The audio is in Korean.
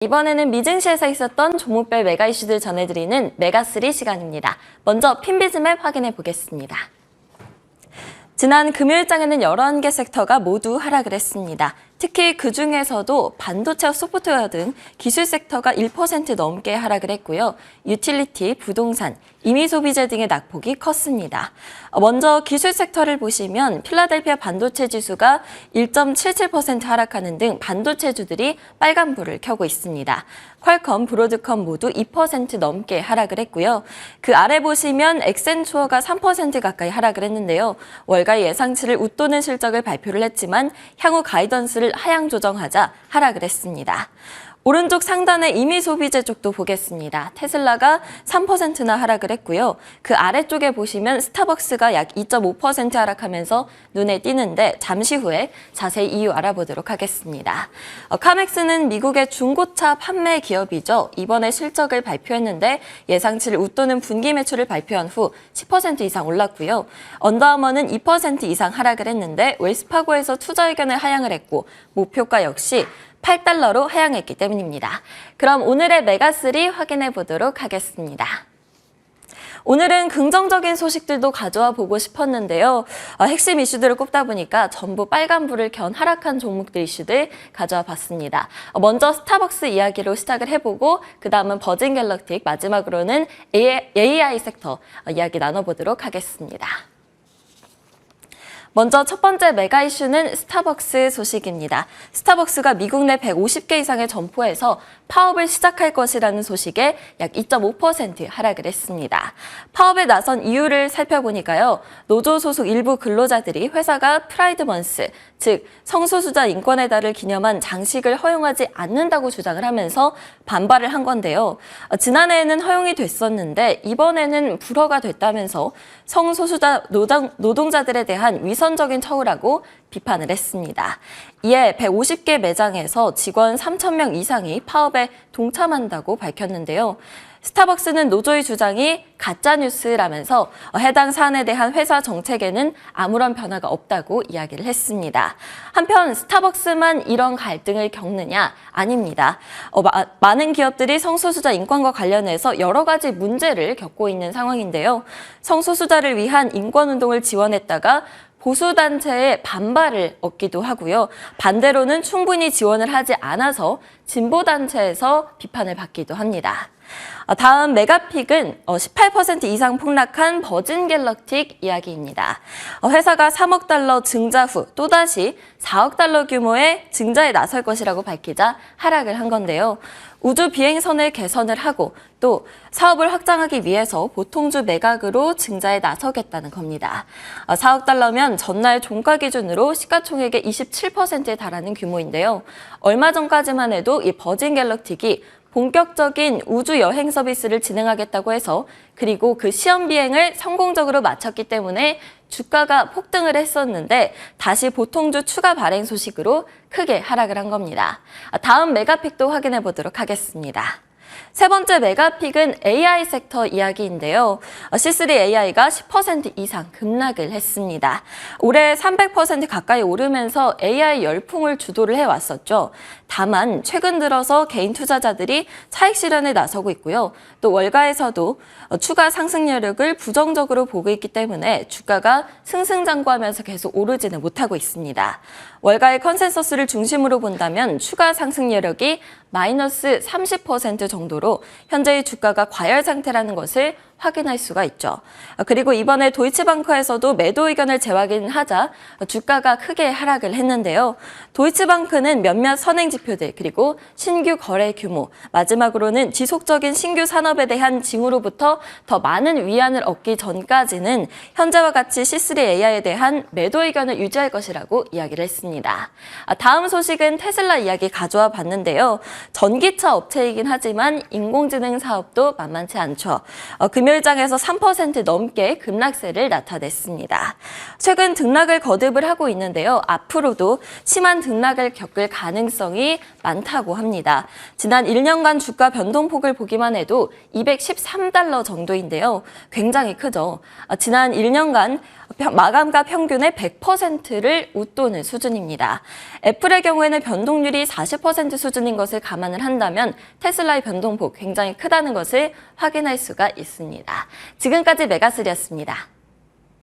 이번에는 미증시에서 있었던 종목별 메가 이슈들 전해드리는 메가3 시간입니다. 먼저 핀비즈맵 확인해 보겠습니다. 지난 금요일장에는 여러 한개 섹터가 모두 하락을 했습니다. 특히 그중에서도 반도체와 소프트웨어 등 기술 섹터가 1% 넘게 하락을 했고요. 유틸리티, 부동산, 임의소비재 등의 낙폭이 컸습니다. 먼저 기술 섹터를 보시면 필라델피아 반도체 지수가 1.77% 하락하는 등 반도체주들이 빨간불을 켜고 있습니다. 퀄컴, 브로드컴 모두 2% 넘게 하락을 했고요. 그 아래 보시면 엑센추어가 3% 가까이 하락을 했는데요. 월가 예상치를 웃도는 실적을 발표를 했지만 향후 가이던스를 하향 조정하자 하락을 했습니다. 오른쪽 상단의 임의소비재 쪽도 보겠습니다. 테슬라가 3%나 하락을 했고요. 그 아래쪽에 보시면 스타벅스가 약 2.5% 하락하면서 눈에 띄는데 잠시 후에 자세히 이유 알아보도록 하겠습니다. 카맥스는 미국의 중고차 판매 기업이죠. 이번에 실적을 발표했는데 예상치를 웃도는 분기 매출을 발표한 후 10% 이상 올랐고요. 언더아머는 2% 이상 하락을 했는데 웰스파고에서 투자 의견을 하향을 했고 목표가 역시 $8로 하향했기 때문입니다. 그럼 오늘의 메가3 확인해 보도록 하겠습니다. 오늘은 긍정적인 소식들도 가져와 보고 싶었는데요. 핵심 이슈들을 꼽다 보니까 전부 빨간불을 켠 하락한 종목들 이슈들 가져와 봤습니다. 먼저 스타벅스 이야기로 시작을 해보고 그 다음은 버진 갤럭틱, 마지막으로는 AI 섹터 이야기 나눠보도록 하겠습니다. 먼저 첫 번째 메가 이슈는 스타벅스 소식입니다. 스타벅스가 미국 내 150개 이상의 점포에서 파업을 시작할 것이라는 소식에 약 2.5% 하락을 했습니다. 파업에 나선 이유를 살펴보니까요. 노조 소속 일부 근로자들이 회사가 프라이드 먼스, 즉 성소수자 인권의 달을 기념한 장식을 허용하지 않는다고 주장을 하면서 반발을 한 건데요. 지난해에는 허용이 됐었는데 이번에는 불허가 됐다면서 성소수자 노동자들에 대한 위선적인 처우라고 비판을 했습니다. 이에 150개 매장에서 직원 3,000명 이상이 파업에 동참한다고 밝혔는데요. 스타벅스는 노조의 주장이 가짜뉴스라면서 해당 사안에 대한 회사 정책에는 아무런 변화가 없다고 이야기를 했습니다. 한편 스타벅스만 이런 갈등을 겪느냐? 아닙니다. 많은 기업들이 성소수자 인권과 관련해서 여러 가지 문제를 겪고 있는 상황인데요. 성소수자를 위한 인권운동을 지원했다가 보수단체의 반발을 얻기도 하고요. 반대로는 충분히 지원을 하지 않아서 진보단체에서 비판을 받기도 합니다. 다음 메가픽은 18% 이상 폭락한 버진 갤럭틱 이야기입니다. 회사가 3억 달러 증자 후 또다시 4억 달러 규모의 증자에 나설 것이라고 밝히자 하락을 한 건데요. 우주 비행선을 개선을 하고 또 사업을 확장하기 위해서 보통주 매각으로 증자에 나서겠다는 겁니다. 4억 달러면 전날 종가 기준으로 시가총액의 27%에 달하는 규모인데요. 얼마 전까지만 해도 이 버진 갤럭틱이 본격적인 우주 여행 서비스를 진행하겠다고 해서 그리고 그 시험 비행을 성공적으로 마쳤기 때문에 주가가 폭등을 했었는데 다시 보통주 추가 발행 소식으로 크게 하락을 한 겁니다. 다음 메가픽도 확인해 보도록 하겠습니다. 세 번째 메가픽은 AI 섹터 이야기인데요. C3 AI가 10% 이상 급락을 했습니다. 올해 300% 가까이 오르면서 AI 열풍을 주도를 해왔었죠. 다만 최근 들어서 개인 투자자들이 차익 실현에 나서고 있고요. 또 월가에서도 추가 상승 여력을 부정적으로 보고 있기 때문에 주가가 승승장구하면서 계속 오르지는 못하고 있습니다. 월가의 컨센서스를 중심으로 본다면 추가 상승 여력이 마이너스 30% 정도로 현재의 주가가 과열 상태라는 것을 확인할 수가 있죠. 그리고 이번에 도이치방크에서도 매도 의견을 재확인하자 주가가 크게 하락을 했는데요. 도이치방크는 몇몇 선행 지표들 그리고 신규 거래 규모, 마지막으로는 지속적인 신규 산업에 대한 징후로부터 더 많은 위안을 얻기 전까지는 현재와 같이 C3 AI에 대한 매도 의견을 유지할 것이라고 이야기를 했습니다. 다음 소식은 테슬라 이야기 가져와 봤는데요. 전기차 업체이긴 하지만 인공지능 사업도 만만치 않죠. 금요일 금요일장에서 3% 넘게 급락세를 나타냈습니다. 최근 등락을 거듭을 하고 있는데요. 앞으로도 심한 등락을 겪을 가능성이 많다고 합니다. 지난 1년간 주가 변동폭을 보기만 해도 213달러 정도인데요. 굉장히 크죠. 지난 1년간 마감가 평균의 100%를 웃도는 수준입니다. 애플의 경우에는 변동률이 40% 수준인 것을 감안을 한다면 테슬라의 변동폭 굉장히 크다는 것을 확인할 수가 있습니다. 지금까지 메가스리였습니다.